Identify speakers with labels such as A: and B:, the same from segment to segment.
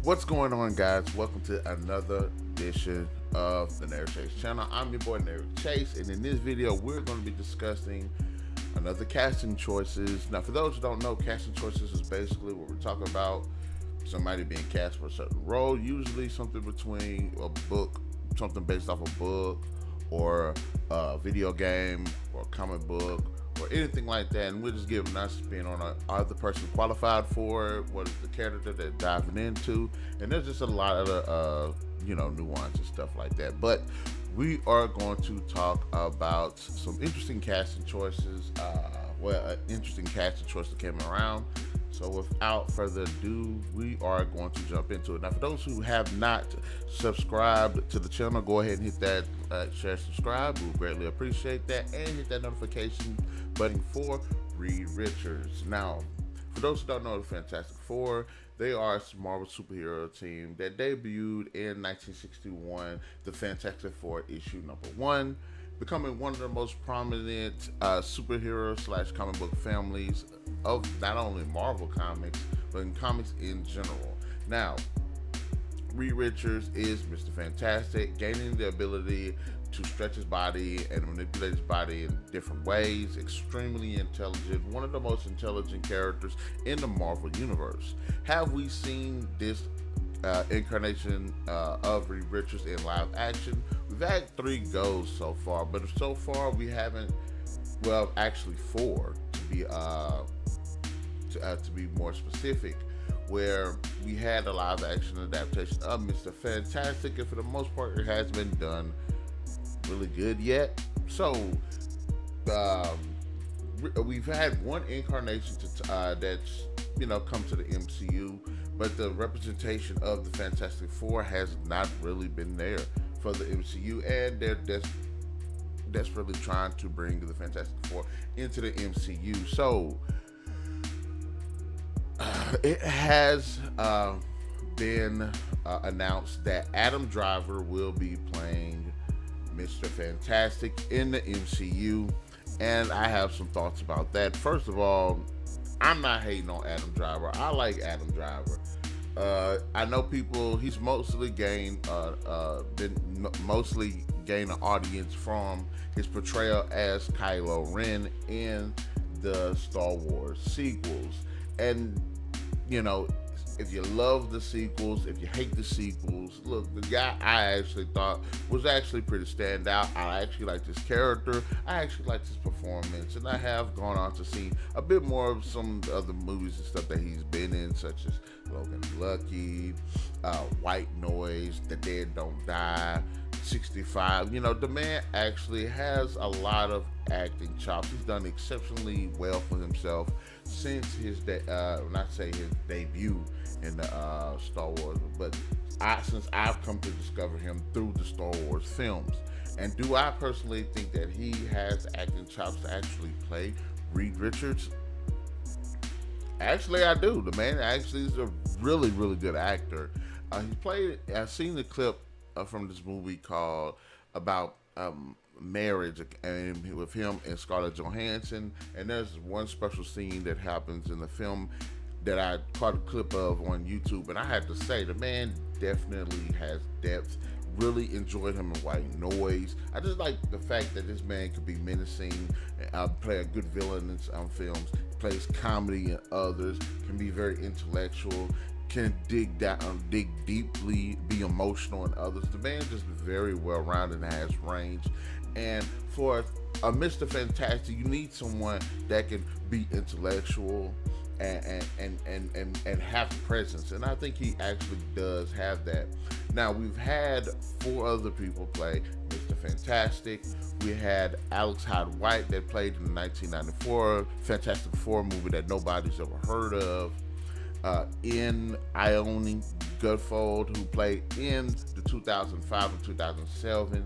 A: What's going on, guys? Welcome to another edition of the Narik Chase channel. I'm your boy Narik Chase, and in this video, we're going to be discussing another casting choices. Now, for those who don't know, casting choices is basically what we're talking about somebody being cast for a certain role, usually something between a book, something based off a book, or a video game, or a comic book, or anything like that, and we're just giving our spin on are the person qualified for it, what is the character they're diving into, and there's just a lot of nuance and stuff like that. But we are going to talk about some interesting casting choices. An interesting casting choice that came around. So without further ado, we are going to jump into it. Now, for those who have not subscribed to the channel, go ahead and hit that share, subscribe. We greatly appreciate that. And hit that notification button for Reed Richards. Now, for those who don't know the Fantastic Four, they are a Marvel superhero team that debuted in 1961, the Fantastic Four issue #1, becoming one of the most prominent superhero / comic book families of not only Marvel comics, but in comics in general. Now, Reed Richards is Mr. Fantastic, gaining the ability to stretch his body and manipulate his body in different ways. Extremely intelligent, one of the most intelligent characters in the Marvel universe. Have we seen this incarnation of Reed Richards in live action? We've had 3 goes so far, but so far we haven't. Well, actually 4 to be more specific, where we had a live action adaptation of Mr. Fantastic, and for the most part, it has been done really good yet. So we've had one incarnation that's come to the MCU, but the representation of the Fantastic Four has not really been there for the MCU, and they're desperately trying to bring the Fantastic Four into the MCU. So it has been announced that Adam Driver will be playing Mr. Fantastic in the MCU, and I have some thoughts about that. First of all, I'm not hating on Adam Driver. I like Adam Driver. I know he's mostly gained an audience from his portrayal as Kylo Ren in the Star Wars sequels. And if you love the sequels, if you hate the sequels, look, the guy I actually thought was actually pretty standout. I actually like this character. I actually like his performance, and I have gone on to see a bit more of some other movies and stuff that he's been in, such as Logan Lucky, White Noise, The Dead Don't Die, 65. The man actually has a lot of acting chops. He's done exceptionally well for himself since his debut in the Star Wars, but since I've come to discover him through the Star Wars films. And do I personally think that he has acting chops to actually play Reed Richards? Actually, I do. The man actually is a really, really good actor. I've seen the clip from this movie called about marriage, and with him and Scarlett Johansson, and there's one special scene that happens in the film that I caught a clip of on YouTube, and I have to say the man definitely has depth. Really enjoyed him in White Noise. I just like the fact that this man could be menacing, play a good villain in some films, plays comedy in others, can be very intellectual, can dig deeply, be emotional in others. The man just very well rounded and has range. And for a Mr. Fantastic, you need someone that can be intellectual and have presence, and I think he actually does have that. Now, we've had 4 other people play Mr. Fantastic. We had Alex Hyde White that played in the 1994 Fantastic Four movie that nobody's ever heard of. In Ione Goodfold, who played in the 2005 and 2007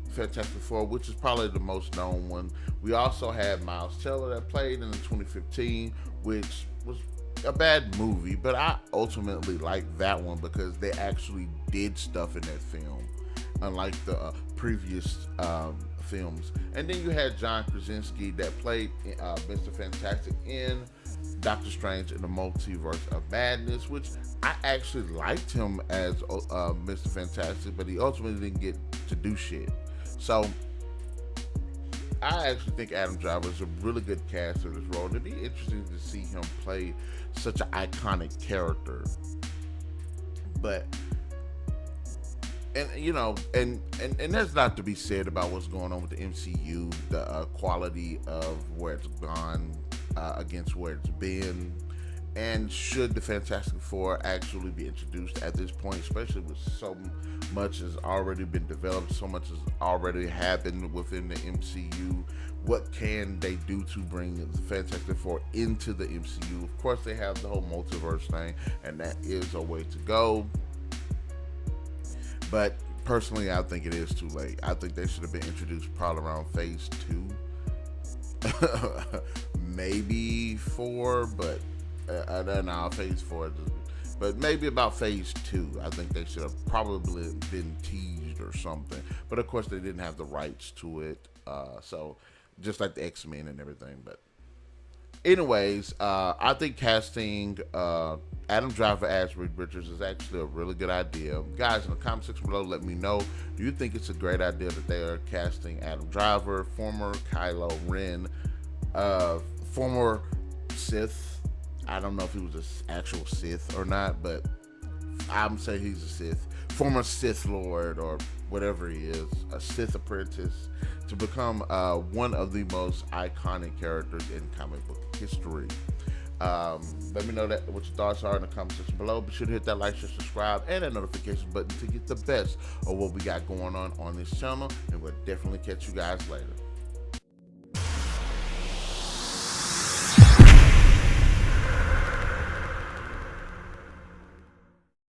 A: Fantastic Four, which is probably the most known one. We also had Miles Teller that played in the 2015, which was a bad movie, but I ultimately liked that one because they actually did stuff in that film, unlike the previous films. And then you had John Krasinski that played Mr. Fantastic in Doctor Strange in the Multiverse of Madness, which I actually liked him as Mr. Fantastic, but he ultimately didn't get to do shit. So I actually think Adam Driver is a really good cast for this role. It'd be interesting to see him play such an iconic character. But and you know, and that's not to be said about what's going on with the MCU, the quality of where it's gone against where it's been, and should the Fantastic Four actually be introduced at this point, especially with so much has already been developed, so much has already happened within the MCU. What can they do to bring the Fantastic Four into the MCU? Of course, they have the whole multiverse thing, and that is a way to go. But personally, I think it is too late. I think they should have been introduced probably around phase 2, maybe 4, but I don't know, phase 4. But maybe about phase 2. I think they should have probably been teased or something. But of course, they didn't have the rights to it. So just like the X-Men and everything. But anyways, I think casting Adam Driver as Reed Richards is actually a really good idea. Guys, in the comment section below, let me know. Do you think it's a great idea that they are casting Adam Driver, former Kylo Ren, former Sith? I don't know if he was an actual Sith or not, but I'm saying he's a Sith. Former Sith Lord or whatever he is, a Sith apprentice, to become one of the most iconic characters in comic book history. Let me know what your thoughts are in the comment section below. Be sure to hit that like, share, subscribe, and that notification button to get the best of what we got going on this channel. And we'll definitely catch you guys later.